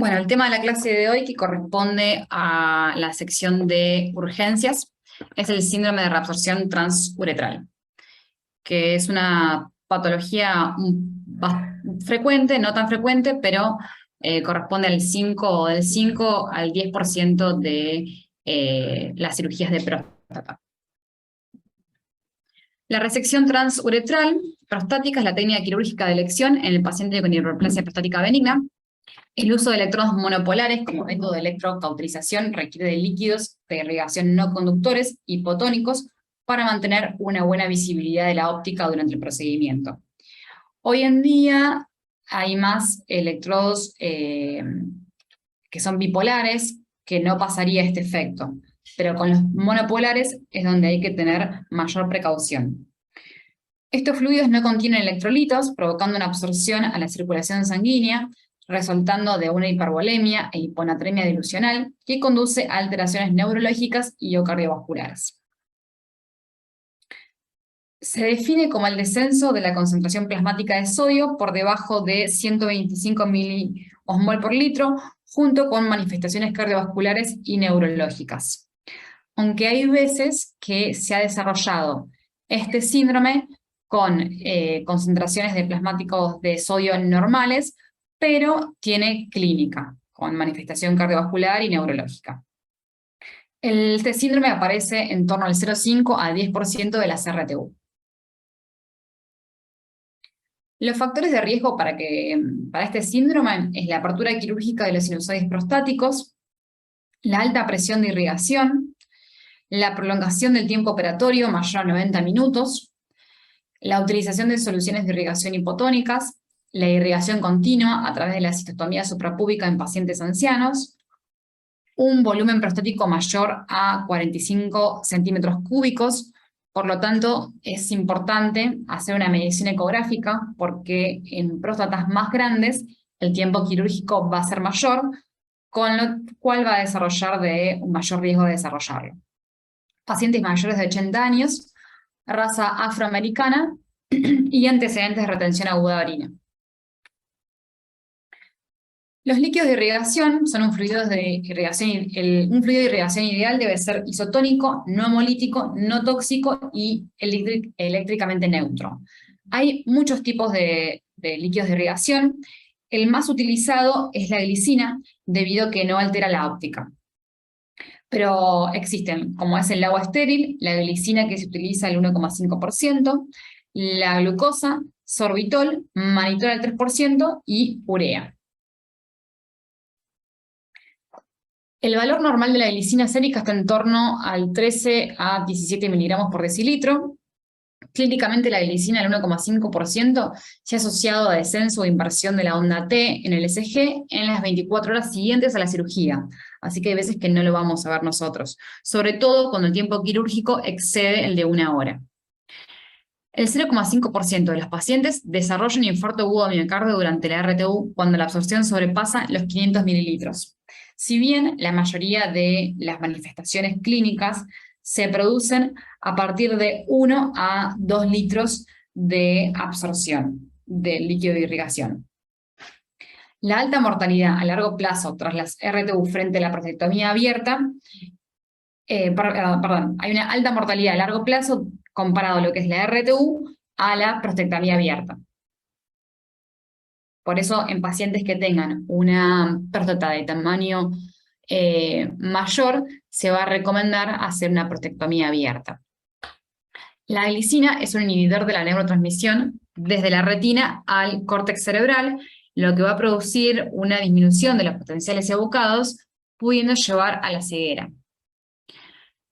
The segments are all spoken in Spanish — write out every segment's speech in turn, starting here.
Bueno, el tema de la clase de hoy, que corresponde a la sección de urgencias, es el síndrome de reabsorción transuretral, que es una patología frecuente, no tan frecuente, pero corresponde al 5 o del 5 al 10% de las cirugías de próstata. La resección transuretral prostática es la técnica quirúrgica de elección en el paciente con hiperplasia prostática benigna. El uso de electrodos monopolares como método de electrocauterización requiere de líquidos de irrigación no conductores hipotónicos para mantener una buena visibilidad de la óptica durante el procedimiento. Hoy en día hay más electrodos que son bipolares, que no pasaría este efecto, pero con los monopolares es donde hay que tener mayor precaución. Estos fluidos no contienen electrolitos, provocando una absorción a la circulación sanguínea, resultando de una hipervolemia e hiponatremia dilucional que conduce a alteraciones neurológicas y o cardiovasculares. Se define como el descenso de la concentración plasmática de sodio por debajo de 125 miliosmol por litro, junto con manifestaciones cardiovasculares y neurológicas. Aunque hay veces que se ha desarrollado este síndrome con concentraciones de plasmáticos de sodio normales, pero tiene clínica, con manifestación cardiovascular y neurológica. Este síndrome aparece en torno al 0,5 a 10% de las RTU. Los factores de riesgo para este síndrome es la apertura quirúrgica de los sinusoides prostáticos, la alta presión de irrigación, la prolongación del tiempo operatorio mayor a 90 minutos, la utilización de soluciones de irrigación hipotónicas, la irrigación continua a través de la cistostomía suprapúbica en pacientes ancianos, un volumen prostático mayor a 45 centímetros cúbicos. Por lo tanto, es importante hacer una medición ecográfica porque en próstatas más grandes el tiempo quirúrgico va a ser mayor, con lo cual va a desarrollar un mayor riesgo de desarrollarlo. Pacientes mayores de 80 años, raza afroamericana y antecedentes de retención aguda de orina. Los líquidos de irrigación son un fluido de irrigación. Un fluido de irrigación ideal debe ser isotónico, no hemolítico, no tóxico y eléctricamente neutro. Hay muchos tipos de líquidos de irrigación. El más utilizado es la glicina, debido a que no altera la óptica. Pero existen, como es el agua estéril, la glicina que se utiliza el 1,5%, la glucosa, sorbitol, mannitol al 3% y urea. El valor normal de la glicina sérica está en torno al 13 a 17 miligramos por decilitro. Clínicamente la glicina del 1,5% se ha asociado a descenso o inversión de la onda T en el ECG en las 24 horas siguientes a la cirugía. Así que hay veces que no lo vamos a ver nosotros, sobre todo cuando el tiempo quirúrgico excede el de 1 hora. El 0,5% de los pacientes desarrolla un infarto agudo de miocardio durante la RTU cuando la absorción sobrepasa los 500 mililitros. Si bien la mayoría de las manifestaciones clínicas se producen a partir de 1 a 2 litros de absorción del líquido de irrigación. La alta mortalidad a largo plazo tras las RTU frente a la prostatectomía abierta, hay una alta mortalidad a largo plazo comparado a lo que es la RTU a la prostatectomía abierta. Por eso, en pacientes que tengan una próstata de tamaño mayor, se va a recomendar hacer una prostatectomía abierta. La glicina es un inhibidor de la neurotransmisión desde la retina al córtex cerebral, lo que va a producir una disminución de los potenciales evocados, pudiendo llevar a la ceguera.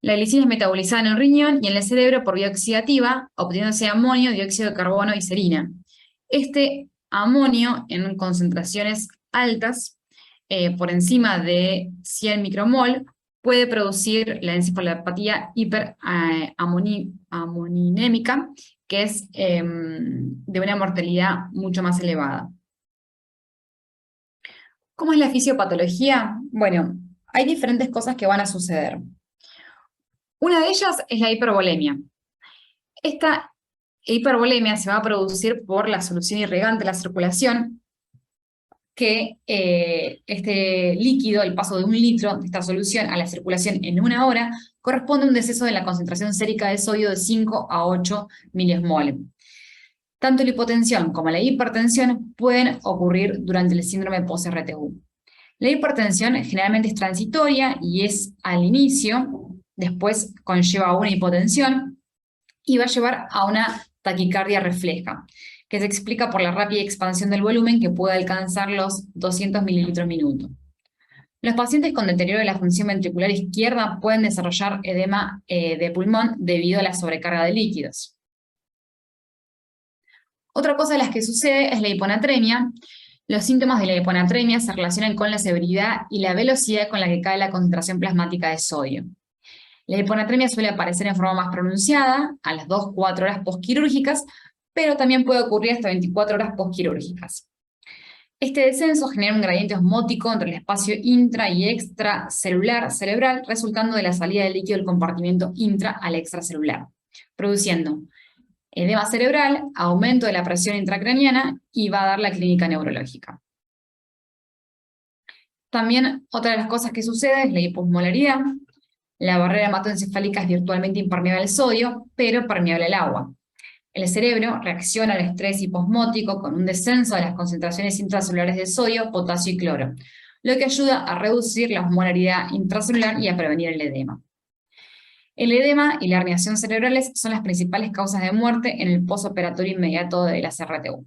La glicina es metabolizada en el riñón y en el cerebro por vía oxidativa, obteniéndose amonio, dióxido de carbono y serina. Este amonio en concentraciones altas, por encima de 100 micromol, puede producir la encefalopatía hiperamoninémica, que es de una mortalidad mucho más elevada. ¿Cómo es la fisiopatología? Bueno, hay diferentes cosas que van a suceder. Una de ellas es la hipervolemia. Esta hipervolemia se va a producir por la solución irrigante de la circulación, que este líquido, el paso de 1 litro de esta solución a la circulación en 1 hora, corresponde a un deceso de la concentración sérica de sodio de 5 a 8 milismol. Tanto la hipotensión como la hipertensión pueden ocurrir durante el síndrome post-RTU. La hipertensión generalmente es transitoria y es al inicio, después conlleva una hipotensión y va a llevar a una taquicardia refleja, que se explica por la rápida expansión del volumen que puede alcanzar los 200 mililitros minuto. Los pacientes con deterioro de la función ventricular izquierda pueden desarrollar edema de pulmón debido a la sobrecarga de líquidos. Otra cosa de las que sucede es la hiponatremia. Los síntomas de la hiponatremia se relacionan con la severidad y la velocidad con la que cae la concentración plasmática de sodio. La hiponatremia suele aparecer en forma más pronunciada a las 2-4 horas postquirúrgicas, pero también puede ocurrir hasta 24 horas postquirúrgicas. Este descenso genera un gradiente osmótico entre el espacio intra y extracelular cerebral, resultando de la salida del líquido del compartimento intra al extracelular, produciendo edema cerebral, aumento de la presión intracraniana y va a dar la clínica neurológica. También otra de las cosas que sucede es la hiposmolaridad. La barrera hematoencefálica es virtualmente impermeable al sodio, pero permeable al agua. El cerebro reacciona al estrés hiposmótico con un descenso de las concentraciones intracelulares de sodio, potasio y cloro, lo que ayuda a reducir la osmolaridad intracelular y a prevenir el edema. El edema y la herniación cerebrales son las principales causas de muerte en el postoperatorio inmediato de la CRTU.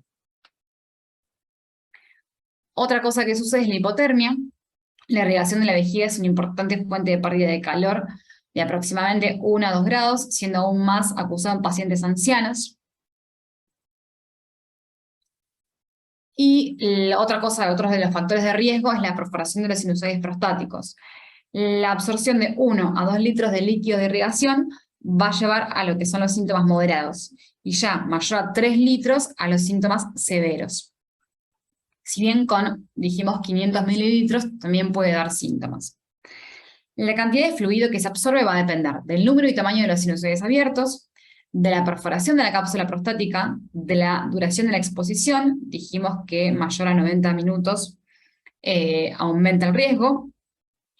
Otra cosa que sucede es la hipotermia. La irrigación de la vejiga es una importante fuente de pérdida de calor de aproximadamente 1 a 2 grados, siendo aún más acusado en pacientes ancianos. Y otros de los factores de riesgo es la perforación de los sinusoides prostáticos. La absorción de 1 a 2 litros de líquido de irrigación va a llevar a lo que son los síntomas moderados, y ya mayor a 3 litros a los síntomas severos. Si bien dijimos 500 mililitros, también puede dar síntomas. La cantidad de fluido que se absorbe va a depender del número y tamaño de los sinusoides abiertos, de la perforación de la cápsula prostática, de la duración de la exposición, dijimos que mayor a 90 minutos aumenta el riesgo,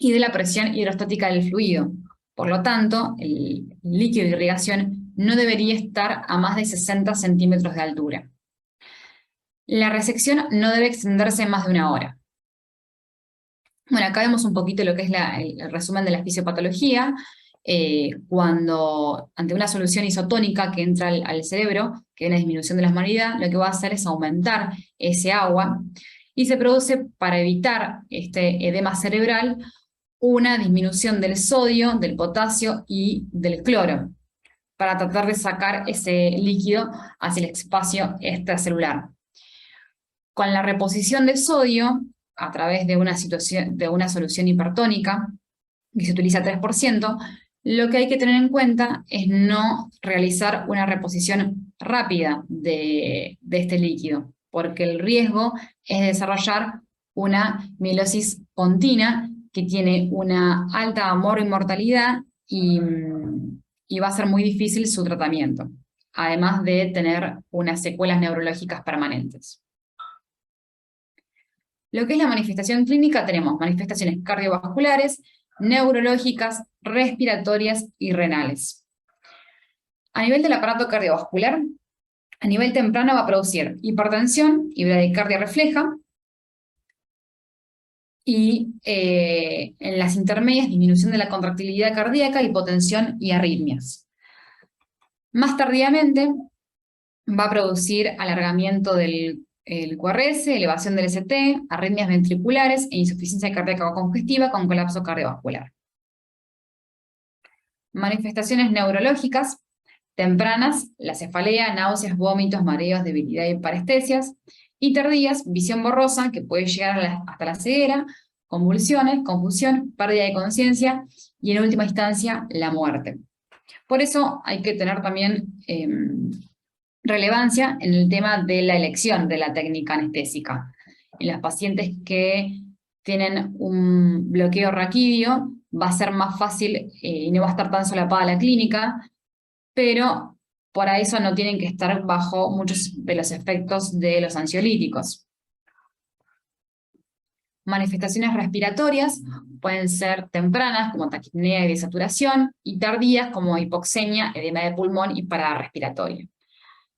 y de la presión hidrostática del fluido. Por lo tanto, el líquido de irrigación no debería estar a más de 60 centímetros de altura. La resección no debe extenderse más de 1 hora. Bueno, acá vemos un poquito lo que es el resumen de la fisiopatología. Cuando ante una solución isotónica que entra al cerebro, que hay una disminución de la osmolaridad, lo que va a hacer es aumentar ese agua, y se produce, para evitar este edema cerebral, una disminución del sodio, del potasio y del cloro, para tratar de sacar ese líquido hacia el espacio extracelular. Con la reposición de sodio, a través de una solución hipertónica, que se utiliza 3%, lo que hay que tener en cuenta es no realizar una reposición rápida de este líquido, porque el riesgo es desarrollar una mielosis pontina que tiene una alta mortalidad y va a ser muy difícil su tratamiento, además de tener unas secuelas neurológicas permanentes. Lo que es la manifestación clínica, tenemos manifestaciones cardiovasculares, neurológicas, respiratorias y renales. A nivel del aparato cardiovascular, a nivel temprano va a producir hipertensión y bradicardia refleja, y en las intermedias, disminución de la contractilidad cardíaca, hipotensión y arritmias. Más tardíamente va a producir alargamiento del QRS, elevación del ST, arritmias ventriculares e insuficiencia cardíaca congestiva con colapso cardiovascular. Manifestaciones neurológicas tempranas: la cefalea, náuseas, vómitos, mareos, debilidad y parestesias. Y tardías: visión borrosa, que puede llegar hasta la ceguera, convulsiones, confusión, pérdida de conciencia y en última instancia la muerte. Por eso hay que tener también relevancia en el tema de la elección de la técnica anestésica. En los pacientes que tienen un bloqueo raquídeo va a ser más fácil y no va a estar tan solapada la clínica, pero para eso no tienen que estar bajo muchos de los efectos de los ansiolíticos. Manifestaciones respiratorias pueden ser tempranas, como taquipnea y desaturación, y tardías, como hipoxemia, edema de pulmón y parada respiratoria.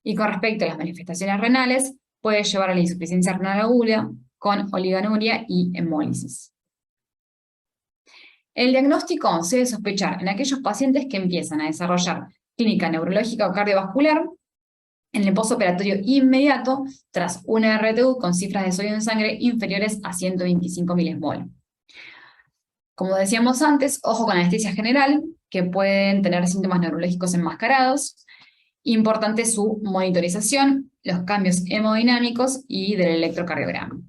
Y con respecto a las manifestaciones renales, puede llevar a la insuficiencia renal aguda con oligonuria y hemólisis. El diagnóstico se debe sospechar en aquellos pacientes que empiezan a desarrollar clínica neurológica o cardiovascular en el postoperatorio inmediato tras una RTU con cifras de sodio en sangre inferiores a 125 milismol. Como decíamos antes, ojo con anestesia general, que pueden tener síntomas neurológicos enmascarados. Importante su monitorización, los cambios hemodinámicos y del electrocardiograma.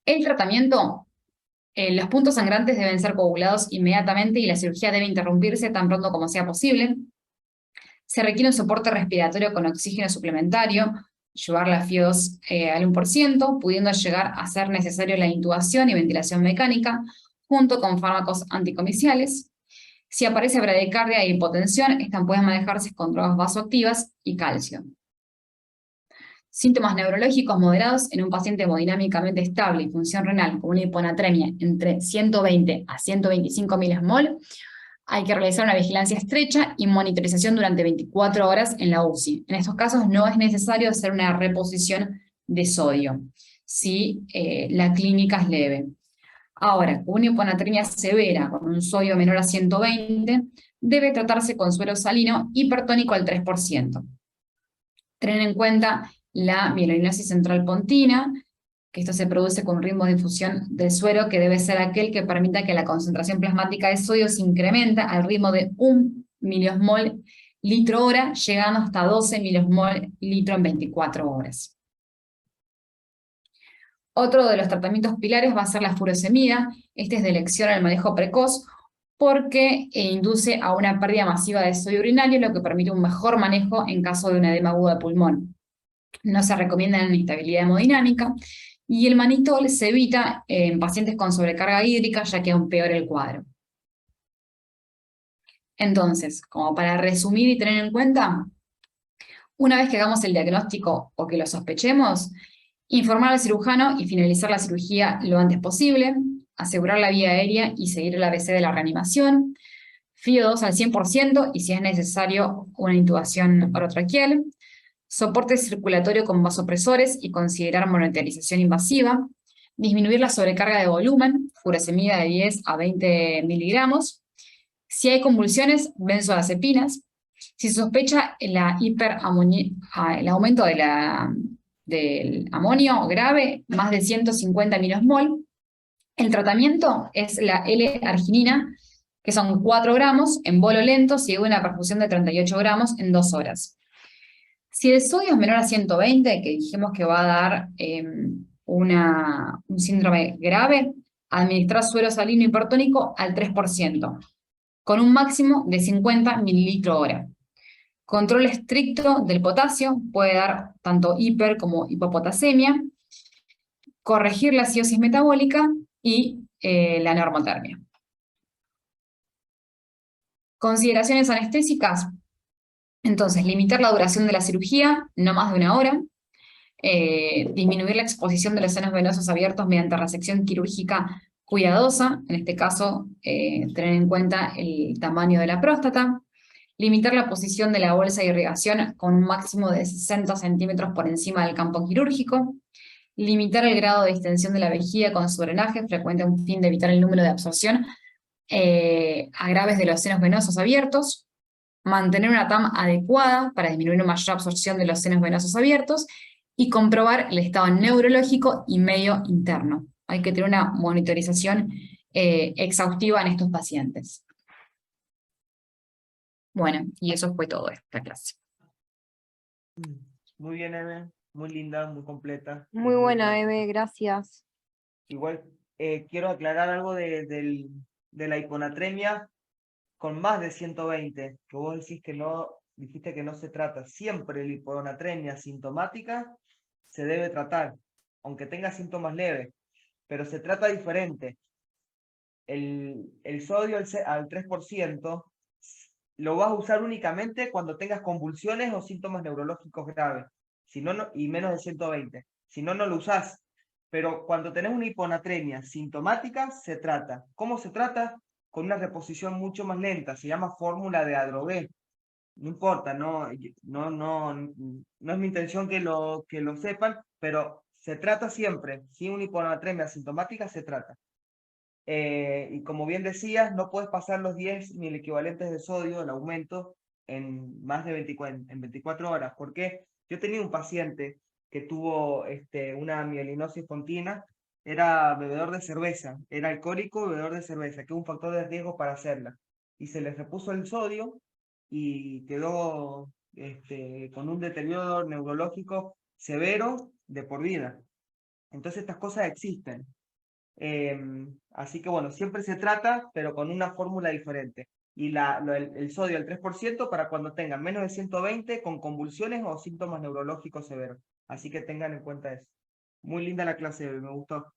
El tratamiento, los puntos sangrantes deben ser coagulados inmediatamente y la cirugía debe interrumpirse tan pronto como sea posible. Se requiere un soporte respiratorio con oxígeno suplementario, llevar la FIO2 al 1%, pudiendo llegar a ser necesario la intubación y ventilación mecánica, junto con fármacos anticomiciales. Si aparece bradicardia e hipotensión, estas pueden manejarse con drogas vasoactivas y calcio. Síntomas neurológicos moderados en un paciente hemodinámicamente estable y función renal con una hiponatremia entre 120 a 125 milismol. Hay que realizar una vigilancia estrecha y monitorización durante 24 horas en la UCI. En estos casos no es necesario hacer una reposición de sodio, si la clínica es leve. Ahora, con una hiponatremia severa con un sodio menor a 120, debe tratarse con suero salino hipertónico al 3%. Tener en cuenta la mielinosis central pontina, que esto se produce con un ritmo de infusión del suero que debe ser aquel que permita que la concentración plasmática de sodio se incrementa al ritmo de 1 miliosmol litro hora, llegando hasta 12 miliosmol litro en 24 horas. Otro de los tratamientos pilares va a ser la furosemida. Este es de elección al manejo precoz porque induce a una pérdida masiva de sodio urinario, lo que permite un mejor manejo en caso de un edema agudo de pulmón. No se recomienda en inestabilidad hemodinámica, y el manitol se evita en pacientes con sobrecarga hídrica, ya que aún peor el cuadro. Entonces, como para resumir y tener en cuenta, una vez que hagamos el diagnóstico o que lo sospechemos, informar al cirujano y finalizar la cirugía lo antes posible, asegurar la vía aérea y seguir el ABC de la reanimación, FIO2 al 100% y si es necesario una intubación orotraqueal, soporte circulatorio con vasopresores y considerar monitorización invasiva, disminuir la sobrecarga de volumen, furosemida de 10 a 20 miligramos, si hay convulsiones, benzodiazepinas, si se sospecha el aumento del amonio grave, más de 150 milismol. El tratamiento es la L-arginina, que son 4 gramos en bolo lento, sigue una perfusión de 38 gramos en 2 horas. Si el sodio es menor a 120, que dijimos que va a dar un síndrome grave, administrar suero salino hipertónico al 3%, con un máximo de 50 mililitros hora. Control estricto del potasio puede dar tanto hiper como hipopotasemia, corregir la acidosis metabólica y la normotermia. Consideraciones anestésicas. Entonces, limitar la duración de la cirugía, no más de 1 hora. Disminuir la exposición de los senos venosos abiertos mediante resección quirúrgica cuidadosa, en este caso, tener en cuenta el tamaño de la próstata. Limitar la posición de la bolsa de irrigación con un máximo de 60 centímetros por encima del campo quirúrgico. Limitar el grado de distensión de la vejiga con su drenaje, frecuente a un fin de evitar el número de absorción agraves de los senos venosos abiertos. Mantener una TAM adecuada para disminuir una mayor absorción de los senos venosos abiertos y comprobar el estado neurológico y medio interno. Hay que tener una monitorización exhaustiva en estos pacientes. Bueno, y eso fue todo esta clase. Muy bien, Eve, muy linda, muy completa. Muy buena, Eve, gracias. Igual, quiero aclarar algo de la hiponatremia con más de 120, que vos decís que no, dijiste que no se trata. Siempre la hiponatremia sintomática se debe tratar, aunque tenga síntomas leves, pero se trata diferente. El sodio al 3% lo vas a usar únicamente cuando tengas convulsiones o síntomas neurológicos graves, si no, y menos de 120. Si no, no lo usás. Pero cuando tenés una hiponatremia sintomática, se trata. ¿Cómo se trata? Con una reposición mucho más lenta, se llama fórmula de Adrogué. No importa, no es mi intención que lo sepan, pero se trata siempre. Si una hiponatremia sintomática, se trata. Y como bien decías, no puedes pasar los 10 mil equivalentes de sodio, el aumento, en más de 24 horas. ¿Por qué? Yo tenía un paciente que tuvo una mielinosis continua, era bebedor de cerveza, era alcohólico, bebedor de cerveza, que es un factor de riesgo para hacerla. Y se le repuso el sodio y quedó con un deterioro neurológico severo de por vida. Entonces estas cosas existen. Así que bueno, siempre se trata, pero con una fórmula diferente. Y el sodio al 3% para cuando tengan menos de 120 con convulsiones o síntomas neurológicos severos. Así que tengan en cuenta eso. Muy linda la clase, me gustó.